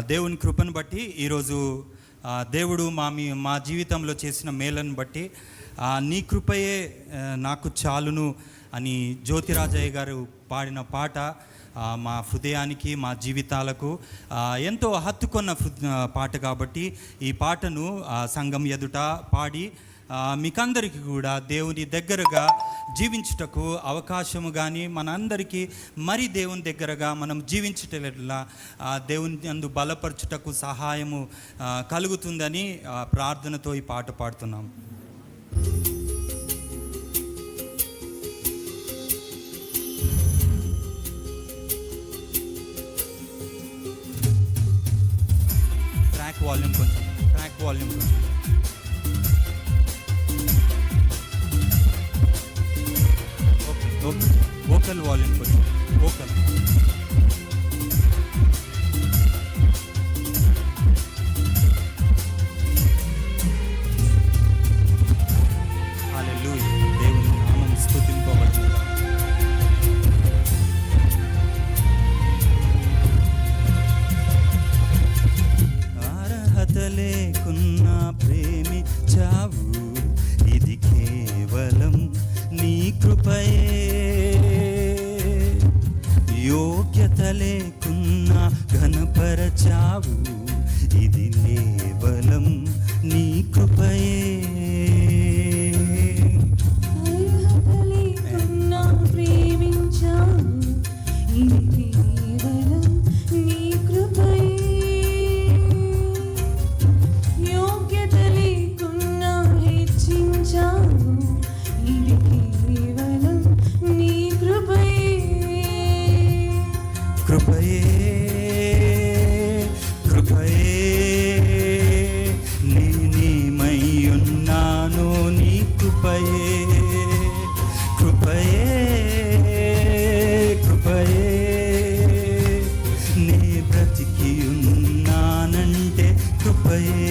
దేవుని కృపను బట్టి ఈరోజు దేవుడు మా జీవితంలో చేసిన మేలను బట్టి నీ కృపయే నాకు చాలును అని జ్యోతిరాజయ్య గారు పాడిన పాట మా హృదయానికి మా జీవితాలకు ఎంతో హత్తుకున్న పాట కాబట్టి ఈ పాటను సంఘం ఎదుట పాడి మీకందరికీ కూడా దేవుని దగ్గరగా జీవించుటకు అవకాశము కానీ మనందరికీ మరి దేవుని దగ్గరగా మనం జీవించటలా దేవుని అందు బలపరచుటకు సహాయము కలుగుతుందని ప్రార్థనతో ఈ పాట పాడుతున్నాం. ట్రాక్ వాల్యూమ్ కొంచెం वोकल वॉल्यूम पर वोकल हालेलूया దేవుని నామం స్తుతింపబడును. అర్హత లేకున్నా ప్రేమించావు, ఇది కేవలం నీ కృపయే. యోగ్యత లేకున్నా ఘనపరచావు, ఇది కేవలం నీ కృపయే. అర్హత లేకున్నా ప్రేమించావు, ఇది కేవలం నీ కృపయే. యోగ్యత లేకున్నా హెచ్చించావు, ఇది కేవలం నీ కృపయే. కృపయే కృపయే నేనేమై ఉన్నాను నీ కృపయే. కృపయే కృపయే నే బ్రతికి ఉన్నానంటే కృపయే.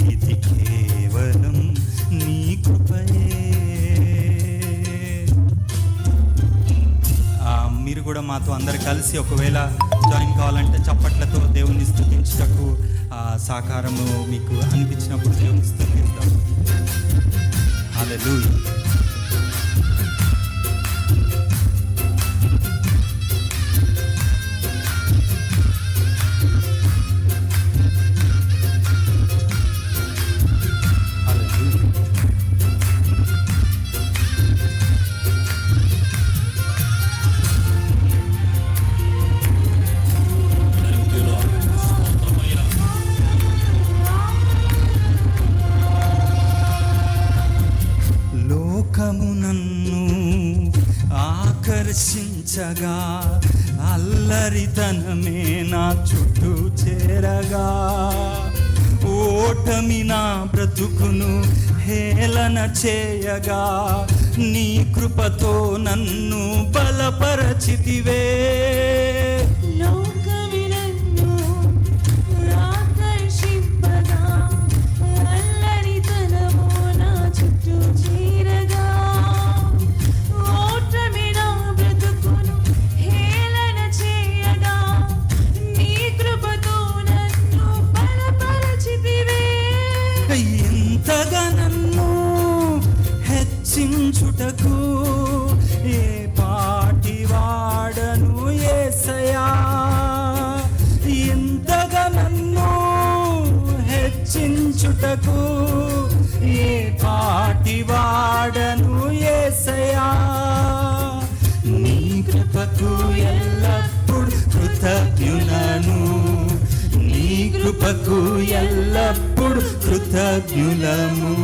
ఇది కేవలం నీ కృపయే. మీరు కూడా మాతో అందరు కలిసి ఒకవేళ జాయిన్ కావాలంటే చప్పట్లతో దేవుని స్తుతించుటకు సహకారము మీకు అనిపించినప్పుడు దేవుని స్తుతిద్దాం. హల్లెలూయా. నన్ను ఆకర్షించగా, అల్లరితనమే నా చుట్టూ చేరగా, ఓటమి నా బ్రతుకును హేళన చేయగా, నీ కృపతో నన్ను బలపరచితివే. ఎంతగా నన్ను హెచ్చించుటకు ఏ పాటి వాడను యేసయ్యా. ఎంతగా నన్ను హెచ్చించుటకు ఏ పాటి వాడను యేసయ్యా. నీ కృపకు ఎల్లప్పుడు కృతజ్ఞులను, నీ కృపకు ఎల్లప్పుడు కృతజ్ఞులము.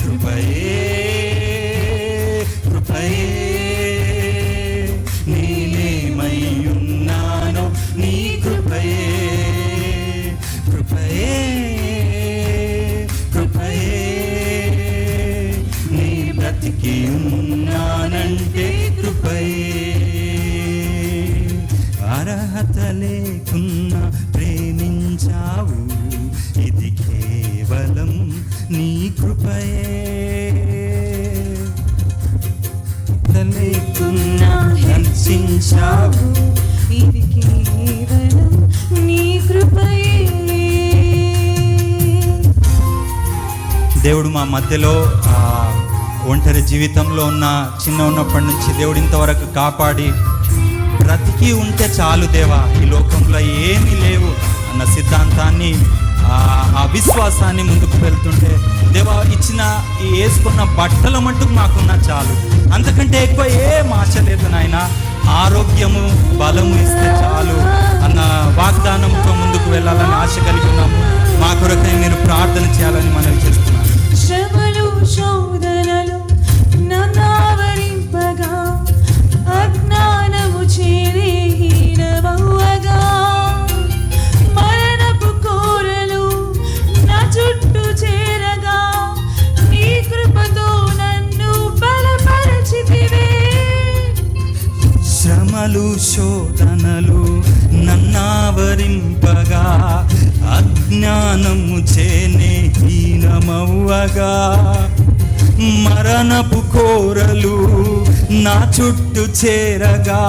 కృపయే ఉన్నానంటే కృపయే. అర్హత లేకున్నా ప్రేమించావు, ఇది కేవలం నీ కృపయే. లేకున్నా హెచ్చించావు, ఇది కేవలం నీ కృపయే. దేవుడు మా మధ్యలో ఒంటరి జీవితంలో ఉన్నప్పటి నుంచి దేవుడు ఇంతవరకు కాపాడి, బ్రతికి ఉంటే చాలు దేవా, ఈ లోకంలో ఏమీ లేవు అన్న సిద్ధాంతాన్ని, ఆ విశ్వాసాన్ని ముందుకు వెళ్తుంటే దేవా ఇచ్చిన ఈ వేసుకున్న బట్టల మట్టుకు మాకున్న చాలు, అంతకంటే ఎక్కువ ఏం ఆశ లేదు నాయన. ఆరోగ్యము బలము ఇస్తే చాలు అన్న వాగ్దానంతో ముందుకు వెళ్ళాలని ఆశ కలిగి ఉన్నాము. మా కొరకై మీరు ప్రార్థన చేయాలని మనవి చేస్తున్నాను. శ్రమలు శోధనలు నన్నావరింపగా, అజ్ఞానము చేరే హీనమవ్వగా, మరణపు కోరలు నా చుట్టూ చేరగా, నీ కృపతో నన్ను బలపరచితివే. శ్రమలు శోధనలు నన్నావరింపగా, అజ్ఞానము చేనే హీనమవ్వగా, మరణపు కోరలు నా చుట్టూ చేరగా,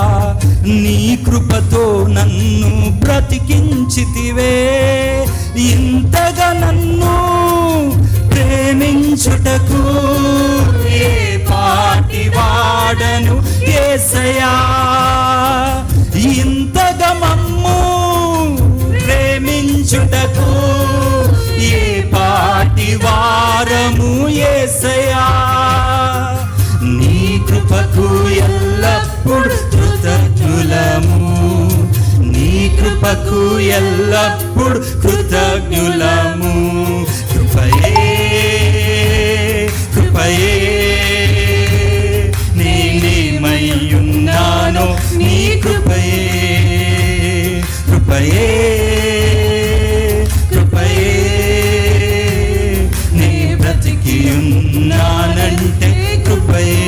నీ కృపతో నన్ను బ్రతికించితివే. ఇంతగా నన్ను ప్రేమించుటకు ఏ పాటి వాడను యేసయ్యా. ఇంతగా మమ్ము ప్రేమించుటకు ఏ పాటి వారము యేసయ్యా. నీ కృపకు ఎల్లప్పుడు కృతజ్ఞులము, నీ కృపకు ఎల్లప్పుడు కృతజ్ఞులము. కృపయే కృపయే నేనేమయ్యున్నానో నీ కృపయే. కృపయే కృపయే నే బ్రతికి ఉన్నానంటే కృపయే.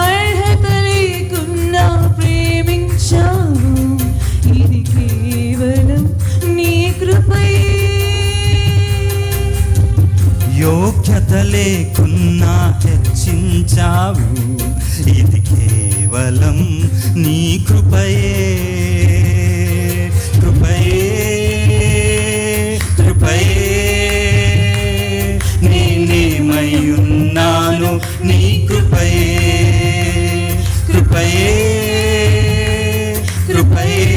అర్హత లేకున్నా ప్రేమించావు, ఇది కేవలం నీ కృపయే. యోగ్యత లేకున్నా హెచ్చించావు, ఇది కేవలం నీ కృపయే. కృపయే కృపయే నేనేమయ్యున్నాను నీ కృపయే. కృపయే కృపయే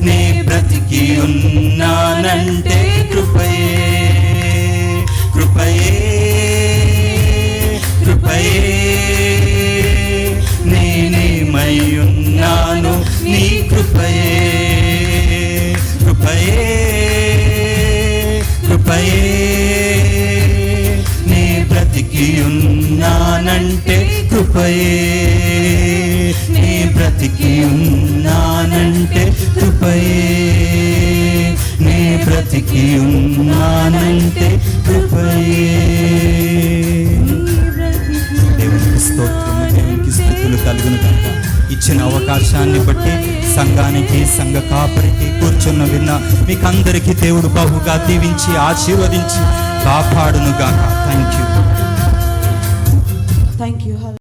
నే బ్రతికి ఉన్నానంటే కృపయే. కృపయే కృపయే నేనేమయ్యున్నాను నీ కృపయే. కృపయే కృపయే నే బ్రతికి ఉన్నానంటే కృపయే. నే బ్రతికి ఉన్నానంటే కృపయే. నే బ్రతికి ఉన్నానంటే కృపయే. దేవునికి స్తోత్రము, దేవునికి స్తుతులు కలుగును గాక. ఇచ్చిన అవకాశాన్ని బట్టి సంఘానికి, సంఘ కాపరికి, కూర్చున్న విన్న మీకందరికీ దేవుడు బహుగా దీవించి ఆశీర్వదించి కాపాడును గాక. Thank you.